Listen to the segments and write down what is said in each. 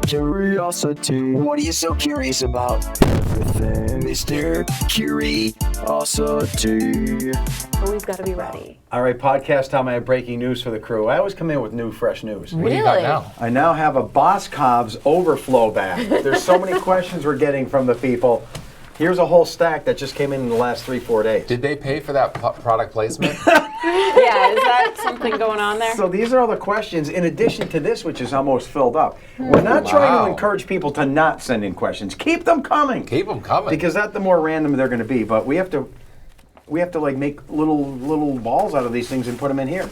Curiosity. What are you so curious about? Everything, Mr. Curiosity. But we've got to be ready. All right, podcast time. I have breaking news for the crew. I always come in with new, fresh news. What do you got now? I now have a Boscov's overflow bag. There's so many questions we're getting from the people. Here's a whole stack that just came in the last 3-4 days. Did they pay for that product placement? Yeah, is that something going on there? So these are all the questions in addition to this, which is almost filled up. We're not trying to encourage people to not send in questions. Keep them coming. Keep them coming. Because that's the more random they're going to be. But we have to like make little balls out of these things and put them in here.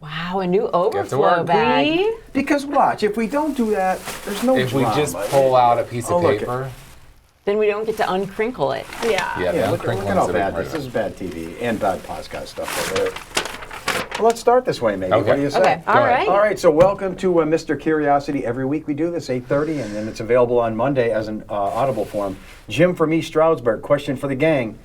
Wow, a new overflow bag. Because watch, if we don't do that, there's no if drama. we just pull out a piece of paper. Then we don't get to uncrinkle it. Yeah. Yeah, Look at how bad this is. Bad TV and bad podcast stuff over there. Well, let's start this way, maybe. Okay. What do you say? Okay. All right. All right, so welcome to Mr. Curiosity. Every week we do this, 8:30, and then it's available on Monday as an audible form. Jim from East Stroudsburg, question for the gang.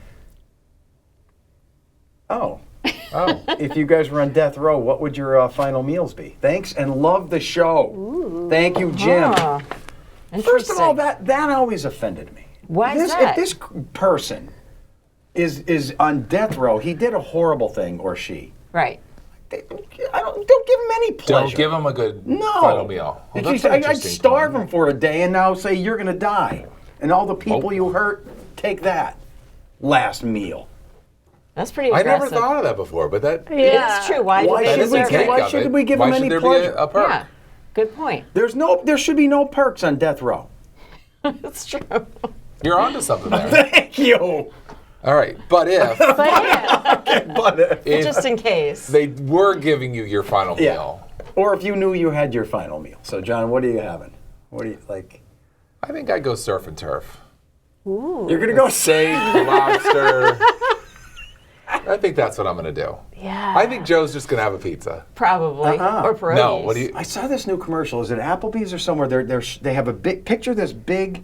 Oh. If you guys were on death row, what would your final meals be? Thanks, and love the show. Ooh. Thank you, Jim. First of all, that always offended me. Why is that? If this person is on death row, he did a horrible thing, or she. Right. Don't give him any pleasure. Don't give them a good final meal. Well, that's an I'd interesting starve point. him for a day and now say you're going to die. And all the people you hurt, take that last meal. That's pretty I aggressive. never thought of that before, but that It is true. Why Why do they should we deserve take- it? why should we give them any there pleasure? Be a perk? Yeah, good point. There should be no perks on death row. That's true. You're onto something there. Thank you. All right, but if But Just in case. they were giving you your final meal, or if you knew you had your final meal. So, John, what are you having? What do you like? I think I'd go surf and turf. Ooh. You're gonna go Steak, lobster. I think that's what I'm going to do. Yeah. I think Joe's just going to have a pizza. Probably. Or pierogies. No, what do you? I saw this new commercial. Is it Applebee's or somewhere? They have a big picture. This big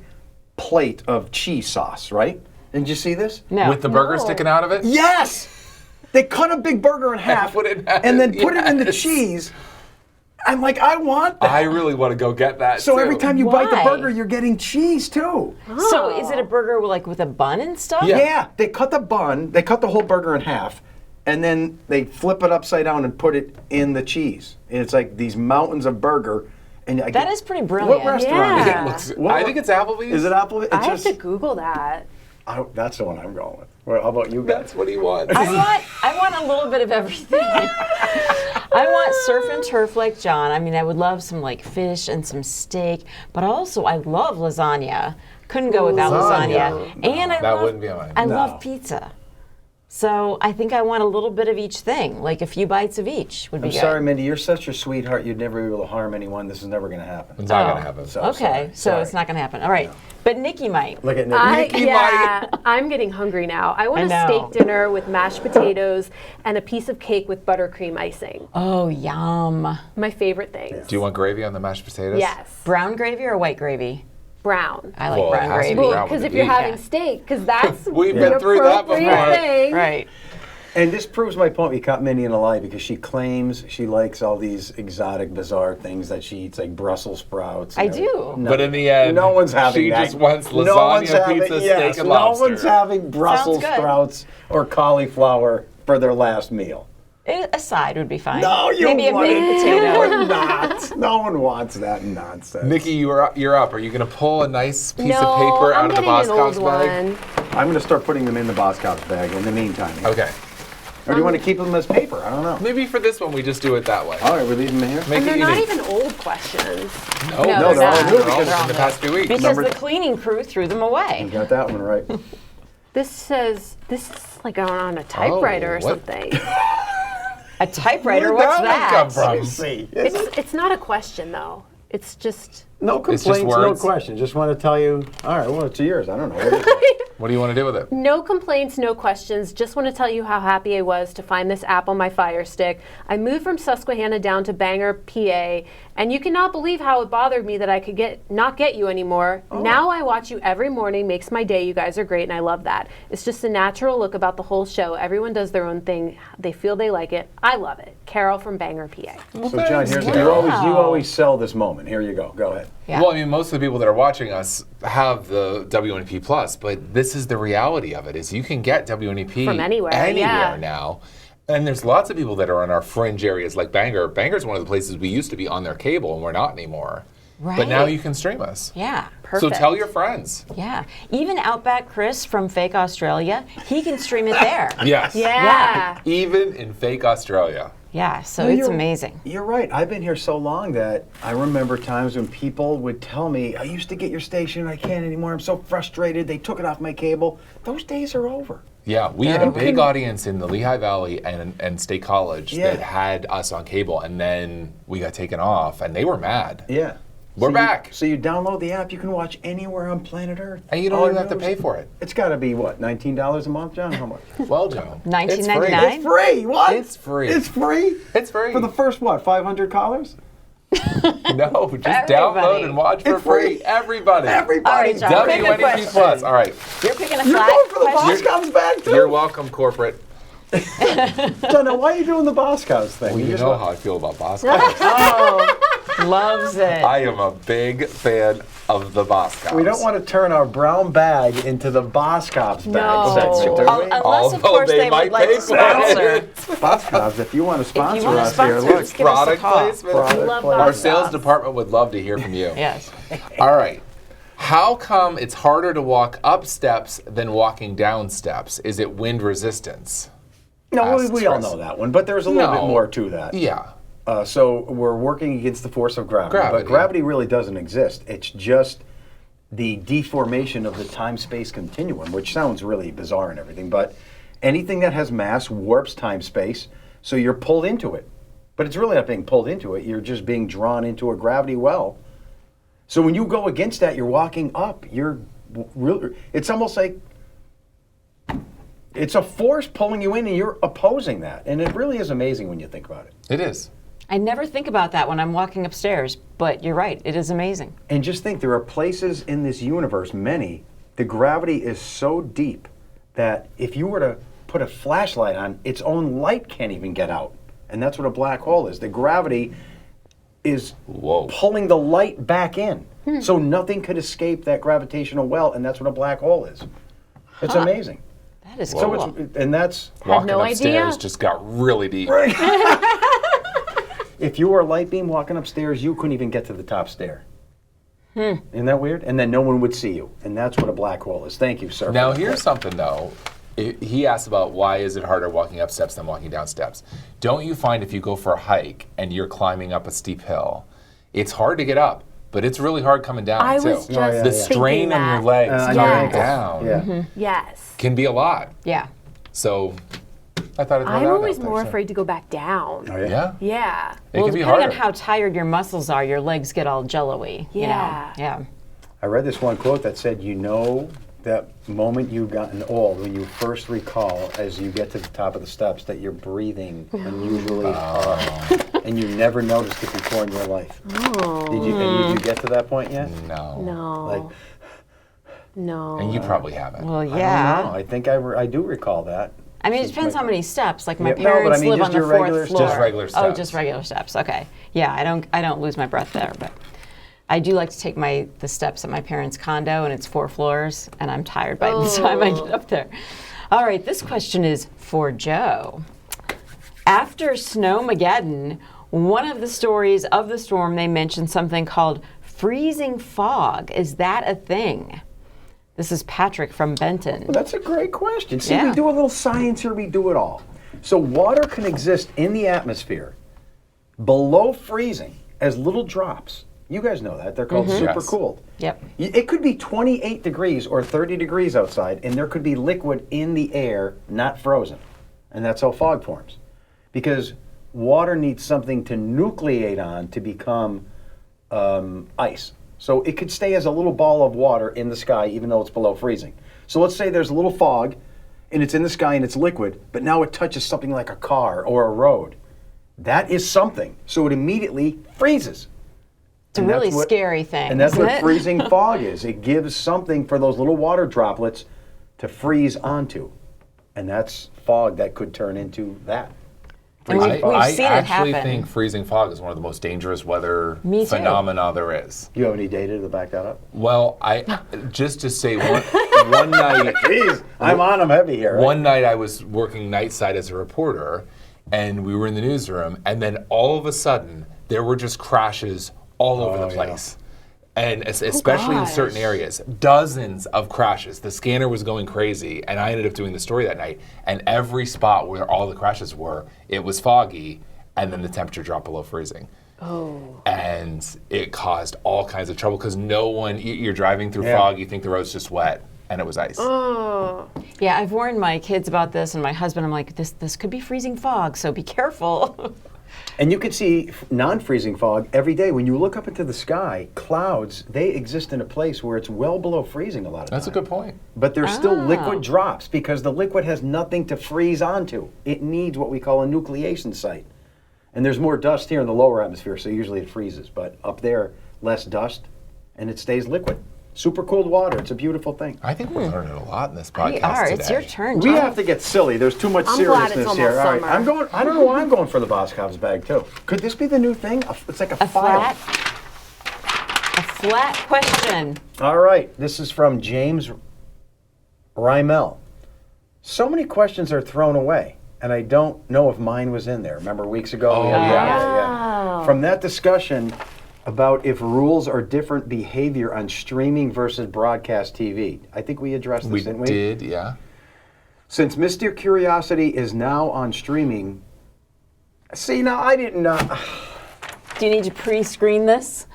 plate of cheese sauce, right? Did you see this? No. With the burger sticking out of it? Yes. They cut a big burger in half put it in- and then put it in the yes. cheese. I'm like, I want that. I really want to go get that. So too. every time you bite the Why? burger, you're getting cheese too. So is it a burger with a bun and stuff? Yeah. Yeah, they cut the bun, they cut the whole burger in half, and then they flip it upside down and put it in the cheese. And it's like these mountains of burger. And That is pretty brilliant. What restaurant is Yeah. it? It looks, I think it's Applebee's. Is it Applebee's? I have to Google that. That's the one I'm going with. Well, how about you guys? That's what he wants. I want a little bit of everything. I want surf and turf like John. I mean, I would love some like fish and some steak, but also I love lasagna. Couldn't go without lasagna. And that wouldn't be on mine. I love pizza. So I think I want a little bit of each thing, like a few bites of each would be I'm good. sorry, Mindy, you're such a sweetheart. You'd never be able to harm anyone. This is never going to happen. It's not going to happen. So Okay, so sorry. it's not going to happen. All right, but Nikki might. Look at Nikki. I'm getting hungry now. I want I a know. steak dinner with mashed potatoes and a piece of cake with buttercream icing. Oh, yum. My favorite things. Do you want gravy on the mashed potatoes? Yes. Brown gravy or white gravy? Brown. I like Well, it brown has to be gravy. brown. Because with if the you're beef. having steak, because that's We've the been through that appropriate before. thing. Right. And this proves my point. We caught Mindy in a lie because she claims she likes all these exotic, bizarre things that she eats, like Brussels sprouts. I do. No. But in the end, No one's having she that. just wants lasagna, No one's having- pizza, yes, steak, and lobster. No one's having Brussels good. sprouts or cauliflower for their last meal. A side would be fine. No, you Maybe a wouldn't. baked You potato. would not. No one wants that nonsense. Nikki, you're up. Are you going to pull a nice piece No, of paper out I'm of the getting an old Boscov's bag? one. I'm going to start putting them in the Boscov's bag in the meantime. Okay. Or do you want to keep them as paper? I don't know. Maybe for this one, we just do it that way. All right, we're leaving them here. Make And it they're not unique. even old questions. No, No, they're they're all all new new because- because in the past few weeks. Because Number- the cleaning crew threw them away. Got that one right. This is like on a typewriter or what? something. A typewriter? Where'd What's that that? one come from? Let me see. It's not a question though. It's just No It's just complaints, no words. questions. Just want to tell you. All right, well, it's yours. I don't know. What is it? What do you want to do with it? No complaints, no questions. Just want to tell you how happy I was to find this app on my Fire Stick. I moved from Susquehanna down to Bangor, PA, and you cannot believe how it bothered me that I could not get you anymore. Now I watch you every morning. Makes my day. You guys are great, and I love that. It's just a natural look about the whole show. Everyone does their own thing. They feel they like it. I love it. Carol from Bangor, PA. So John, here's you always sell this moment. Here you go. Go ahead. Yeah. Well, I mean, most of the people that are watching us have the WNEP Plus, but this is the reality of it: is you can get WNEP From anywhere, yeah. now. And there's lots of people that are in our fringe areas like Bangor. Bangor's one of the places we used to be on their cable, and we're not anymore. Right. But now you can stream us. Yeah. So tell your friends. Yeah. Even Outback Chris from fake Australia, he can stream it there. Yes. Yeah. Even in fake Australia. Yeah, so No, it's you're- amazing. You're right. I've been here so long that I remember times when people would tell me, I used to get your station, I can't anymore, I'm so frustrated, they took it off my cable. Those days are over. Yeah, we had a big audience in the Lehigh Valley and State College that had us on cable, and then we got taken off, and they were mad. Yeah. We're back. So you download the app, you can watch anywhere on planet Earth. And you don't even have to pay for it. It's got to be, what, $19 a month, John? How much? Well, Joe. $19.99? It's free! What? It's free. It's free? It's free. For the first, what, 500 callers? No, just Everybody. download and watch for It's free. free. Everybody. Everybody. All right, John, pick a WNEP question. Plus. All right. You're picking a You're flat going for the Boss question? Scouts back, too? You're welcome, corporate. John, now why are you doing the Boss Scouts thing? Well, you just know want- how I feel about Boss Scouts. Loves it. I am a big fan of the Boss Scouts. We don't want to turn our brown bag into the Boss Scouts bag No. segment, do Oh, we? unless, of Although course, they they might would like pay to for sponsor. it. Boss Scouts, if you want to sponsor wanna us sponsor here, us, look. give us a Product call. placement. Product love placement. Our Boss sales Scouts. department would love to hear from you. Yes. All right. How come it's harder to walk up steps than walking down steps? Is it wind resistance? No, Asks we all Chris. know that one, but there's a little bit No. more to that. Yeah. So we're working against the force of gravity, Gravity. but gravity really doesn't exist. It's just the deformation of the time-space continuum, which sounds really bizarre and everything, but anything that has mass warps time-space, so you're pulled into it. But it's really not being pulled into it, you're just being drawn into a gravity well. So when you go against that, you're walking up. It's almost like it's a force pulling you in and you're opposing that. And it really is amazing when you think about it. It is. I never think about that when I'm walking upstairs, but you're right. It is amazing. And just think, there are places in this universe, many, the gravity is so deep that if you were to put a flashlight on, its own light can't even get out. And that's what a black hole is. The gravity is pulling the light back in. So nothing could escape that gravitational well, and that's what a black hole is. It's amazing. That is So cool. and that's Walking no upstairs idea. just got really deep. if you were a light beam walking upstairs, you couldn't even get to the top stair. Isn't that weird? And then no one would see you. And that's what a black hole is. Thank you, sir. Now, here's something, though. He asked about why is it harder walking up steps than walking down steps. Don't you find if you go for a hike and you're climbing up a steep hill, it's hard to get up, but it's really hard coming down, I too. was just yeah, The yeah. strain thinking on your that. legs on coming your ankles. down Yeah. Yes. can be a lot. Yeah. So I thought I'd throw I'm that out always there, more so- afraid to go back down. Oh, yeah? Yeah, Yeah. it Well, can be depending harder. on how tired your muscles are, your legs get all jello-y. you know? Yeah. Yeah. I read this one quote that said, you know that moment you've gotten old when you first recall as you get to the top of the steps that you're breathing unusually hard. And you never noticed it before in your life. Did you get to that point yet? No. No. Like, no. And you probably haven't. Well, I don't know. yeah. I think I do recall that. I mean, it depends how many steps. Like my Yeah, no, but parents I mean live just on the your fourth regular floor. steps. Just regular Oh, steps. just regular steps. Okay. Yeah, I don't lose my breath there, but I do like to take the steps at my parents' condo, and it's 4 floors, and I'm tired by the time I get up there. All right, this question is for Joe. After Snowmageddon, one of the stories of the storm, they mentioned something called freezing fog. Is that a thing? This is Patrick from Benton. Well, that's a great question. See, Yeah. we do a little science here, we do it all. So water can exist in the atmosphere below freezing as little drops. You guys know that. They're called supercooled. Yep. It could be 28 degrees or 30 degrees outside, and there could be liquid in the air, not frozen. And that's how fog forms. Because water needs something to nucleate on to become ice. So it could stay as a little ball of water in the sky even though it's below freezing. So let's say there's a little fog and it's in the sky and it's liquid, but now it touches something like a car or a road. That is something. So it immediately freezes. It's a really scary thing. And that's isn't what it? freezing fog is. It gives something for those little water droplets to freeze onto. And that's fog that could turn into that. And we've I seen it actually happen. think freezing fog is one of the most dangerous weather Me too. phenomena there is. Do you have any data to back that up? Well, just to say one night. Jeez, I'm on them heavy here. Right? One night I was working night side as a reporter, and we were in the newsroom, and then all of a sudden there were just crashes all over the place. And especially in certain areas, dozens of crashes. The scanner was going crazy, and I ended up doing the story that night. And every spot where all the crashes were, it was foggy, and then the temperature dropped below freezing. Oh. And it caused all kinds of trouble because no one, you're driving through fog, you think the road's just wet, and it was ice. Oh. Yeah, I've warned my kids about this, and my husband, I'm like, this could be freezing fog, so be careful. And you can see non-freezing fog every day. When you look up into the sky, clouds, they exist in a place where it's well below freezing a lot of times. That's a good point. But there's still liquid drops because the liquid has nothing to freeze onto. It needs what we call a nucleation site. And there's more dust here in the lower atmosphere, so usually it freezes. But up there, less dust, and it stays liquid. Super cold water. It's a beautiful thing. I think we're learning a lot in this podcast We are. today. It's your turn, We John. have to get silly. There's too much I'm glad it's seriousness almost here. All right, summer. I'm going. I don't know why I'm going for the Boscov's bag too. Could this be the new thing? It's like a file. flat question. All right, this is from James Rymel. So many questions are thrown away, and I don't know if mine was in there. Remember weeks ago? Oh, yeah. From that discussion about if rules are different behavior on streaming versus broadcast TV. I think we addressed this, didn't we? We did, yeah. Since Mr. Curiosity is now on streaming, see, now I didn't know. Do you need to pre-screen this?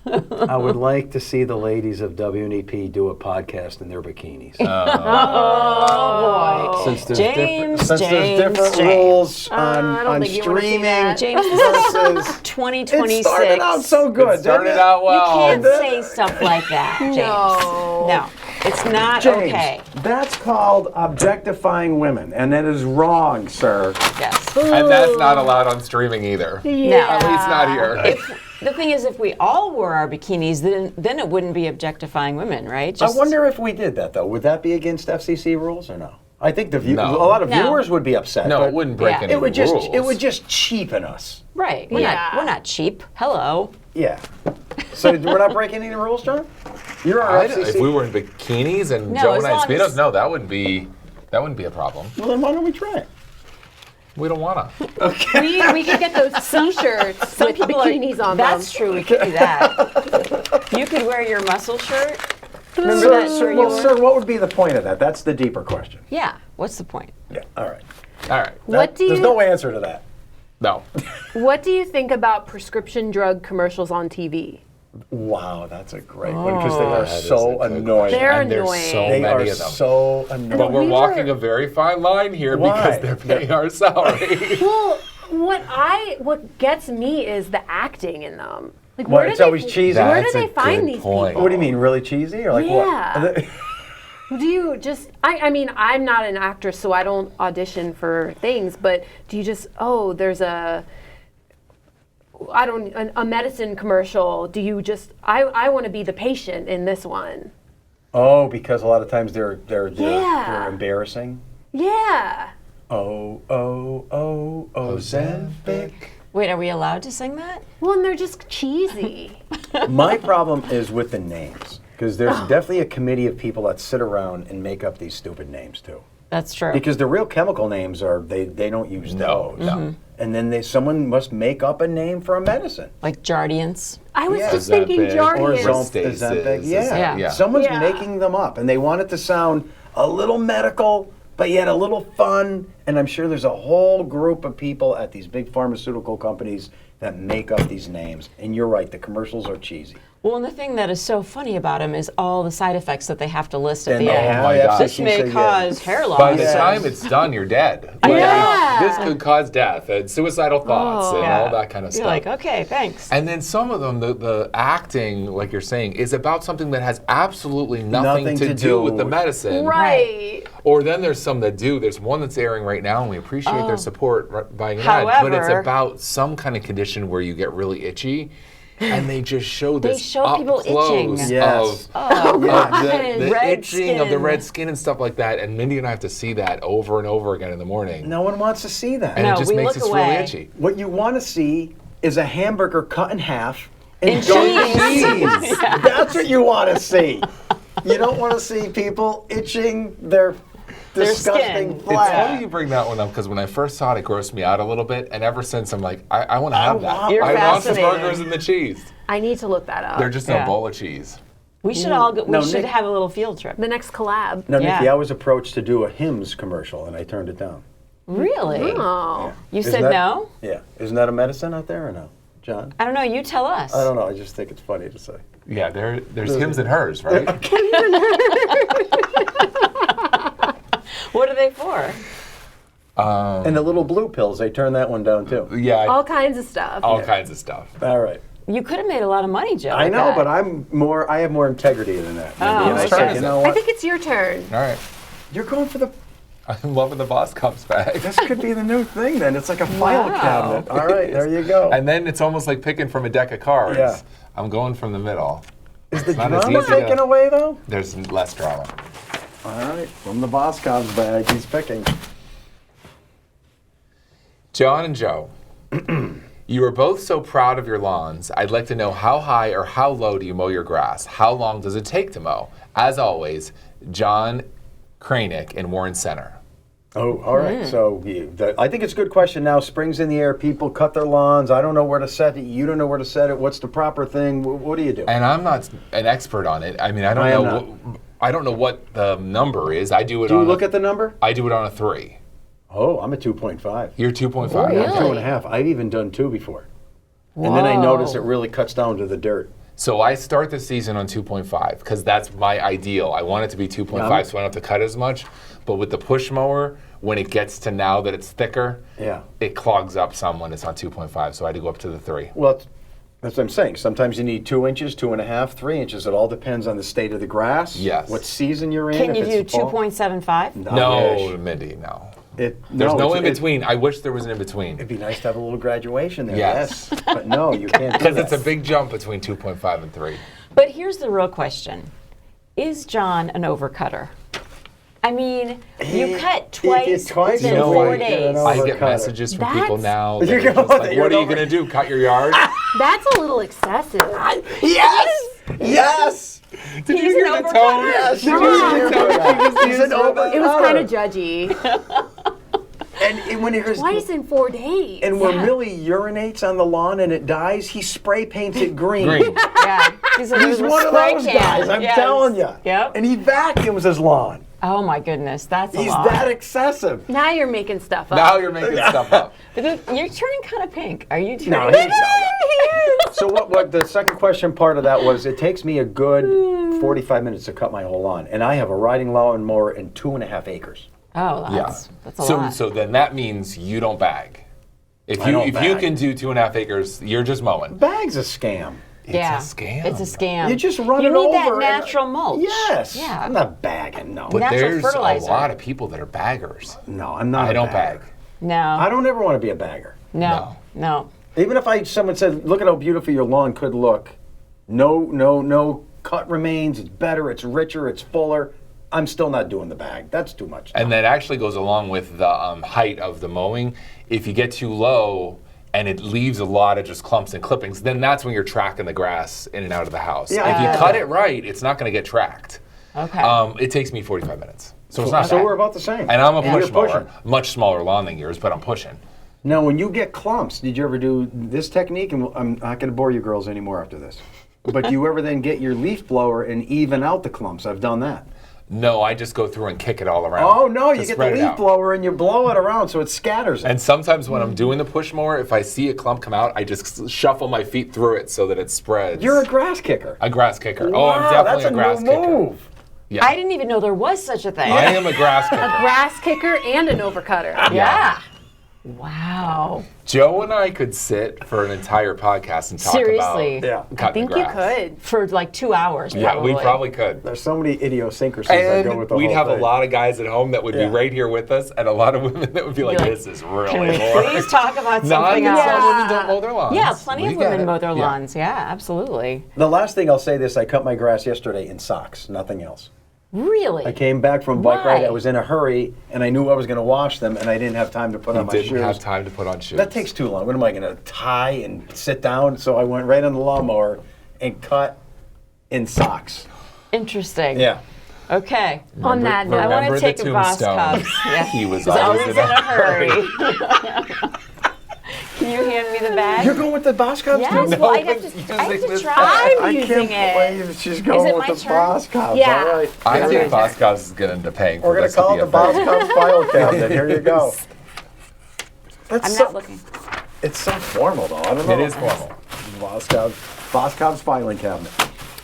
I would like to see the ladies of WNEP do a podcast in their bikinis. Oh, boy. Since there's James, there's different rules on think you wanna see streaming that. James, this is versus 2026. It started out so good. It started didn't it? out You well. can't say stuff like that, James. No. No, it's not James, okay. that's called objectifying women, and that is wrong, sir. Yes. And that's not allowed on streaming either. No. At least not here. The thing is, if we all wore our bikinis, then it wouldn't be objectifying women, right? I wonder if we did that, though. Would that be against FCC rules or no? I think a No. lot of No. viewers would be upset. No, but it wouldn't break Yeah. any It would rules. just cheapen us. Right. Yeah. We're not cheap. Hello. Yeah. So we're not breaking any rules, John? You're our FCC. If we were in bikinis and No, Joe as and I in long Speedos, as- no, that wouldn't be a problem. Well, then why don't we try it? We don't wanna. We could get those t-shirts with bikinis on them. That's true. We could do that. You could wear your muscle shirt. Remember that shirt you Well, wore? sir, what would be the point of that? That's the deeper question. Yeah. What's the point? Yeah. All right. All right. There's no answer to that. No. What do you think about prescription drug commercials on TV? Wow, that's a great one because they are That is so a good annoying. They're And there's annoying. so They many are of them. so annoying. But we're We walking were- a very fine line here Why? because they're paying our salary. Well, what gets me is the acting in them. Like, What, where do it's they, always cheesy? Where do That's they a find good these point. people? What do you mean, really cheesy or like Yeah. what? Do you just? I mean, I'm not an actress, so I don't audition for things. But do you just? Oh, there's a medicine commercial. Do you just? I want to be the patient in this one. Oh, because a lot of times they're Yeah. embarrassing. Yeah. Oh, Ozempic. Wait, are we allowed to sing that? Well, and they're just cheesy. My problem is with the names because there's definitely a committee of people that sit around and make up these stupid names too. That's true. Because the real chemical names are they don't use those. No. And then someone must make up a name for a medicine. Like Jardiance. I was Yeah. just thinking Ozempic, Or Jardiance. Ozempic. Yeah. Yeah. Someone's Yeah. making them up, and they want it to sound a little medical, but yet a little fun. And I'm sure there's a whole group of people at these big pharmaceutical companies that make up these names. And you're right, the commercials are cheesy. Well, and the thing that is so funny about them is all the side effects that they have to list at And the they end. have my God. This may cause hair loss. By the Yes. time it's done, you're dead. Like, Yeah. This could cause death and suicidal thoughts and all that kind of You're stuff. like, okay, thanks. And then some of them, the acting, like you're saying, is about something that has absolutely nothing to do with the medicine. Right. Or then there's some that do. There's one that's airing right now, and we appreciate their support buying an ad. But it's However- about some kind of condition where you get really itchy. And they just show They this show up people close itching. Yes. of God. the Red itching of the skin. red skin and stuff like that. And Mindy and I have to see that over and over again in the morning. No one wants to see that. And No, it just we makes look us away. really itchy. What you want to see is a hamburger cut in half and And don't cheese. cheese. That's what you want to see. You don't want to see people itching their disgusting skin. It's funny flat. you bring that one up because when I first saw it, it grossed me out a little bit. And ever since, I'm like, I want to have that. You're I want the fascinated. burgers and the cheese. I need to look that up. They're just Yeah. a bowl of cheese. We should all go, we No, should Nick- have a little field trip. the next collab. No, Yeah. Nikki, I was approached to do a Hims commercial and I turned it down. Really? Oh. You Isn't said that- no? Yeah. Isn't that a medicine out there or no? John? I don't know. You tell us. I don't know. I just think it's funny to say. Yeah, there's hims and hers, right? What are they for? And the little blue pills, they turned that one down too. Yeah, All kinds of stuff. all kinds of stuff. All right. You could have made a lot of money, Joe. I with know, that. but I have more integrity than that. Mindy, and I Whose said, turn you is know I what? think it's your turn. All right. You're going for the. I'm loving the Boss Cups bag. This could be the new thing then. It's like a file Wow. cabinet. All right, there you go. And then it's almost like picking from a deck of cards. Yeah. I'm going from the middle. Is the not as drama easy to- taken away though? There's less drama. All right, from the Boss Cobbs bag, he's picking. John and Joe, you are both so proud of your lawns. I'd like to know how high or how low do you mow your grass? How long does it take to mow? As always, John Kranick in Warren Center. Oh, all right. So I think it's a good question now. Spring's in the air. People cut their lawns. I don't know where to set it. You don't know where to set it. What's the proper thing? What do you do? And I'm not an expert on it. I mean, I don't I am know. I don't know what the number is. I do it Do on you look at the number? I do it on a 3. Oh, I'm a 2.5. You're 2.5. Really? I'm 2.5. I've even done 2 before. And then I notice it really cuts down to the dirt. So I start the season on 2.5 because that's my ideal. I want it to be 2.5 Yeah. so I don't have to cut as much. But with the push mower, when it gets to now that it's thicker, Yeah. it clogs up some when it's on 2.5. So I had to go up to the 3. Well, that's what I'm saying. Sometimes you need 2 inches, 2.5, 3 inches. It all depends on the state of the grass. Yes. What season you're in. Can you if do it's fall. 2.75? No, Mindy, no. There's no in between. I wish there was an in between. It'd be nice to have a little graduation there. Yes. Yes. But no, you can't do Because that. it's a big jump between 2.5 and 3. But here's the real question. Is John an overcutter? I mean, you cut twice twice within You know, 4 I- days. I get Overcutter. messages from people That's- now that You are just go- like, you're what are you over- going to do, cut your yard? That's a little excessive. Yes! Yes! Did He's you hear an the overcutter. tone? Yes! Did you hear the tone she just He's used an for that? It was overcutter. kind of judgy. And when here's Twice in 4 days. and when Millie urinates on the lawn and it dies, he spray paints it green. Green. Yeah. He's He's one of those guys, I'm telling you. Yep. And he vacuums his lawn. Oh my goodness, that's a He's lot. that excessive. Now you're making stuff up. Now you're making stuff up. You're turning kind of pink. Are you? No, turning- So what the second question part of that was, it takes me a good 45 minutes to cut my whole lawn. And I have a riding lawnmower and 2.5 acres. Oh, Yeah. that's a lot. So then that means you don't bag. If I you don't if you bag. can do 2.5 acres, you're just mowing. Bag's a scam. yeah, It's a scam. It's a scam. You just run You it need over. that and- natural mulch. Yes. Yeah. I'm not bagging, no. But Natural there's fertilizer. a lot of people that are baggers. No, I'm not I a don't bagger. bag. No. I don't ever want to be a bagger. No. No. Even if someone said, look at how beautiful your lawn could look. No cut remains. It's better. It's richer. It's fuller. I'm still not doing the bag. That's too much. And that actually goes along with the height of the mowing. If you get too low and it leaves a lot of just clumps and clippings, then that's when you're tracking the grass in and out of the house. Yeah, I if you get cut that. it right, it's not going to get tracked. Okay. It takes me 45 minutes. So it's not So bad. we're about the same. And I'm a You're push mower. pushing. Much smaller lawn than yours, but I'm pushing. Now, when you get clumps, did you ever do this technique? And I'm not going to bore you girls anymore after this. But do you ever then get your leaf blower and even out the clumps? I've done that. No, I just go through and kick it all around. Oh no, to you get the spread it leaf out. blower and you blow it around so it scatters it. And sometimes when I'm doing the push mower, if I see a clump come out, I just shuffle my feet through it so that it spreads. You're a grass kicker. a grass kicker. Wow, Oh, I'm definitely that's a grass new kicker. move. Yeah. I didn't even know there was such a thing. I am a grass kicker. Grass kicker and an overcutter. Yeah. Wow. Joe and I could sit for an entire podcast and talk Seriously. about Yeah. I cutting think the you grass. could. For like 2 hours. Yeah, we probably could. There's so many idiosyncrasies that go with And the we'd whole have thing. a lot of guys at home that would Yeah. be right here with us, and a lot of women that would be like, You're like, "This is Can really we boring." please talk about Not something that else? some women don't mow their lawns. Yeah, plenty We of get women it. mow their Yeah. lawns. Yeah, absolutely. The last thing I'll say this, I cut my grass yesterday in socks, nothing else. Really? I came back from bike ride, Why? I was in a hurry, and I knew I was going to wash them, and I didn't have time to put You on my didn't shoes. have time to put on shoes. That takes too long. What am I going to tie and sit down? So I went right on the lawnmower and cut in socks. Interesting. Yeah. Okay. On that note, I want Remember to take the a Boss tombstone. Cubs. Yeah. He was He's always in a hurry. hurry. Can you hand me the bag? You're going with the Boss Cubs Yes, too? well, I No have one's to using this try. bag. I'm I using can't it. believe she's going it with my the turn? Boss Cubs. Yeah. All right. I Yeah. think Boss Cubs is going to paying for We're going this to call be it the a Boss thing. Cubs file cabinet. Here you go. That's I'm so, not looking. It's so formal, though. I don't know. It is formal. Boss Cubs filing cabinet.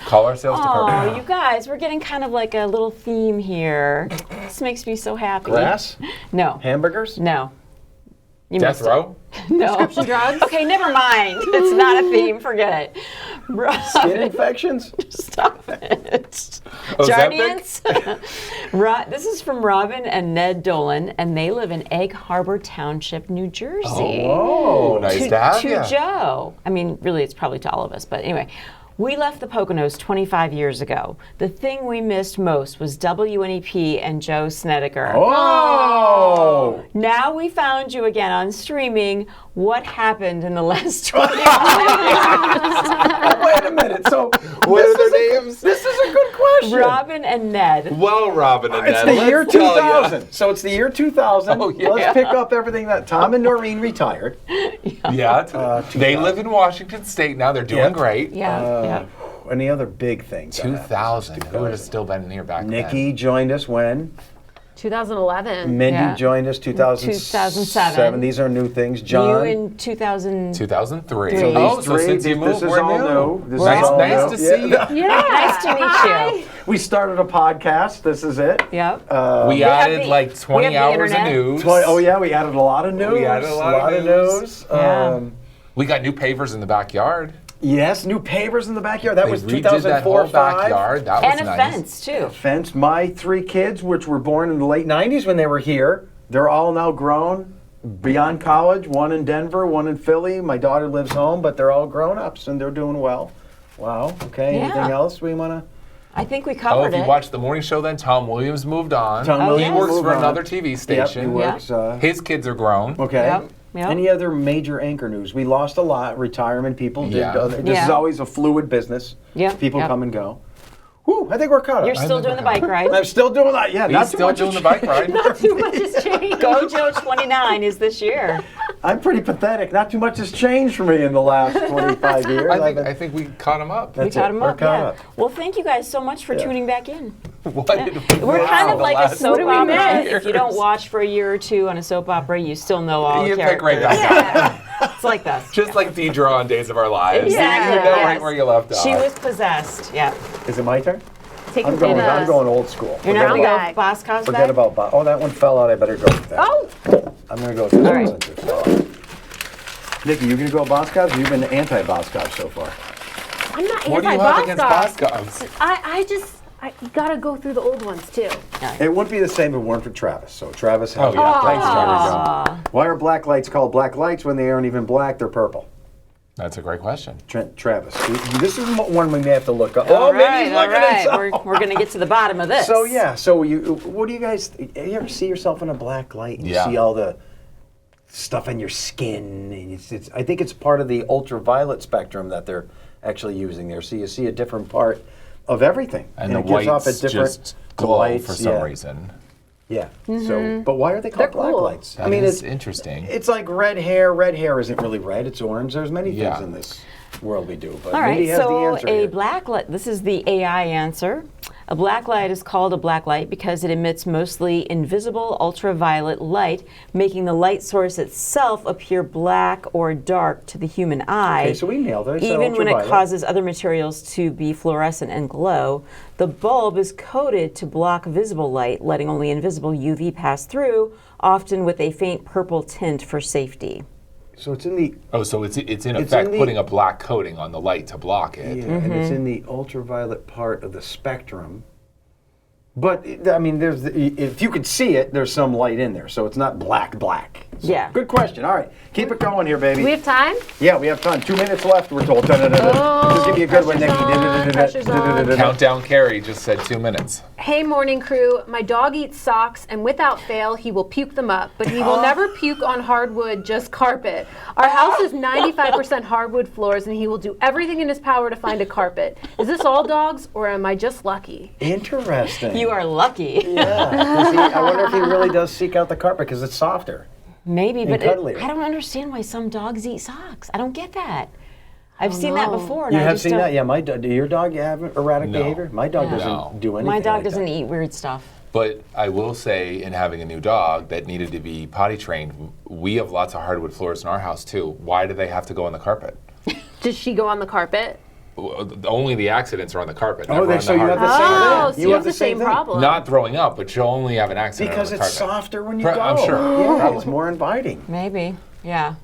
Call our sales Oh, department. you guys, we're getting kind of like a little theme here. This makes me so happy. Grass? No. Hamburgers? No. You Death missed it. row? No. Prescription drugs? Okay, never mind. It's not a theme. Forget it. Skin infections? Stop it. Ozempic? Jardiance. This is from Robin and Ned Dolan, and they live in Egg Harbor Township, New Jersey. Oh, nice to have to ya. Joe. I mean, really, it's probably to all of us, but anyway. We left the Poconos 25 years ago. The thing we missed most was WNEP and Joe Snedeker. Oh! Now we found you again on streaming. What happened in the last 20 years? Wait a minute. So, What are their names? this is a good question. Robin and Ned. Well, Robin and It's Ned, the year let's tell ya. 2000. So it's the year 2000. Oh, yeah. Let's pick up everything that Tom and Noreen retired. Yeah, they 2000. live in Washington State now. They're doing Yeah. great. Yeah. Any other big things? that happened? 2000. Who would have still been here back then? Nikki joined us when? 2011. Mindi Yeah. joined us 2007. These are new things. John. You in 2000. 2003. So Oh, these so three, since you this moved, is we're all new. new. This is Nice, all nice new. to see you. Yeah. Nice to meet you. We started a podcast. This is it. Yep. We have added the- like we 20 have the hours of internet. news. Oh yeah, we added a lot of news. We added a lot of news. Yeah. We got new pavers in the backyard. Yes, new pavers in the backyard. That They was redid 2004, that whole 5. backyard. That was And a nice. fence, too. Fence. My 3 kids, which were born in the late 90s when they were here, they're all now grown, beyond college. One in Denver, one in Philly. My daughter lives home, but they're all grown ups and they're doing well. Wow. Okay. Yeah. Anything else we want to? I think we Oh, covered if you it. watched the morning show, then Tom Williams moved on. Tom Oh, Williams yes. He works moved for on. another TV Yep, he station. works. His kids are grown. Okay. Yep, yep. Any other major anchor news? We lost a lot. Retirement people did. Yeah. This is Yeah. always a fluid business. Yep, People yep. come and go. Whew, I think we're caught up. You're still doing the bike ride. I'm still doing that. Yeah, He's not too still much doing has the bike changed. ride. Too much has changed. Go Joe 29 is this year. I'm pretty pathetic. Not too much has changed for me in the last 25 years. I think we caught him up. We That's caught it. him We're up, caught yeah. up. Well, thank you guys so much for tuning back in. What Yeah. did we We're miss kind in of the like a last soap 20 opera. years? If you don't watch for a year or two on a soap opera, you still know all You the pick characters. right back up. It's like this. Just like Deidre on Days of Our Lives. Yeah, You know yes. right where you left off. She was possessed. Yeah. Is it my turn? Take I'm it going. from I'm us. going old school. You're not Forget going to about- go Boss Cubs Forget bag? about. Oh, that one fell out. I better go with that. Oh, I'm gonna go with that. All right. Since it fell out. Nikki, you gonna go Boss Cubs? You've been anti-Boss Cubs so far. I'm not What do you have against Boss anti-Boss Cubs? I gotta go through the old ones too. It wouldn't be the same if it weren't for Travis. So Travis, help. Oh, yeah. Thanks, Aw. Travis. Why are black lights called black lights when they aren't even black? They're purple. That's a great question. Travis, this is one we may have to look up. All maybe right, he's all looking at right. some. We're going to get to the bottom of this. So yeah, what do you guys? You ever see yourself in a black light and you Yeah. see all the stuff on your skin? And I think it's part of the ultraviolet spectrum that they're actually using there. So you see a different part of everything, And the it gives off a whites different just glow lights, for some yeah. reason. Yeah. So, but why are they called They're black cool. lights? That is interesting. It's like red hair. Red hair isn't really red. It's orange. There's many Yeah. things in this world we do. But All Mindy right, has the so answer a here. black light, this is the AI answer. A black light is called a black light because it emits mostly invisible ultraviolet light, making the light source itself appear black or dark to the human eye. Okay, so we nailed it. It's Even when it ultraviolet. causes other materials to be fluorescent and glow. The bulb is coated to block visible light, letting only invisible UV pass through, often with a faint purple tint for safety. So it's in the So it's in It's effect in the- putting a black coating on the light to block it. and it's in the ultraviolet part of the spectrum. But I mean, if you could see it, there's some light in there, so it's not black. So, Yeah. Good question. All right, keep it going here, baby. Do we have time? Yeah, we have time. 2 minutes left. We're told. Just give me a good one, Nikki. Pressure's on. Countdown Carrie just said 2 minutes. Hey, morning crew. My dog eats socks, and without fail, he will puke them up. But he will never puke on hardwood, just carpet. Our house is 95% hardwood floors, and he will do everything in his power to find a carpet. Is this all dogs, or am I just lucky? Interesting. You are lucky. Yeah. I wonder if he really does seek out the carpet because it's softer. Maybe, but cuddlier. I don't understand why some dogs eat socks. I don't get that. I've seen that before. And You I have just seen don't- that? Yeah, my dog. Do your dog have erratic No. behavior? My dog No. doesn't do anything. My dog like doesn't that. eat weird stuff. But I will say, in having a new dog that needed to be potty trained, we have lots of hardwood floors in our house too. Why do they have to go on the carpet? Does she go on the carpet? Only the accidents are on the carpet. Oh, never on so the you have hardwood. the same Oh, thing. so You you have have the the same same thing. problem. Not throwing up, but she'll only have an accident Because on the it's carpet. softer when you Pro- go. I'm sure. Yeah, Probably. it's more inviting. Maybe. Yeah.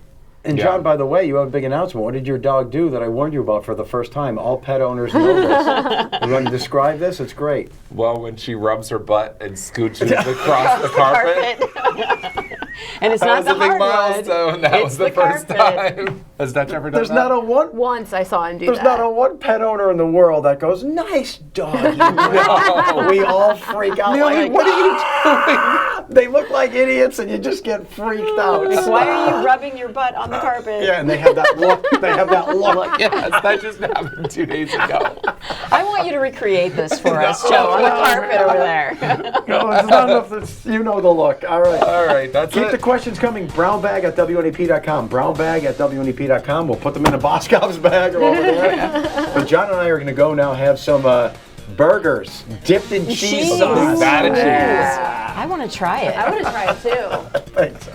And Yeah. John, by the way, you have a big announcement. What did your dog do that I warned you about for the first time? All pet owners know this. You want to describe this? It's great. Well, when she rubs her butt and scooches across the carpet. And it's That not was the a big hardwood. milestone. That It's was the the first carpet. time. Has Dutch ever done There's that? not a one. Once I saw him do There's that. not a one pet owner in the world that goes, "Nice dog." We all freak out. Like, what are you doing? They look like idiots, and you just get freaked out. Like, why are you rubbing your butt on the carpet? Yeah, and they have that look. They have that look. Yes, that just happened 2 days ago. I want you to recreate this for us, Joe, on the carpet over there. No, it's not enough. You know the look. All right. All right, that's Keep it. the questions coming. brownbag@wnep.com. Brownbag@wnep.com. We'll put them in a Boscov's bag or over there. But John and I are going to go now have some burgers dipped in cheese Cheese. sauce. Bad at cheese. I want to try it. I want to try it too. Thanks.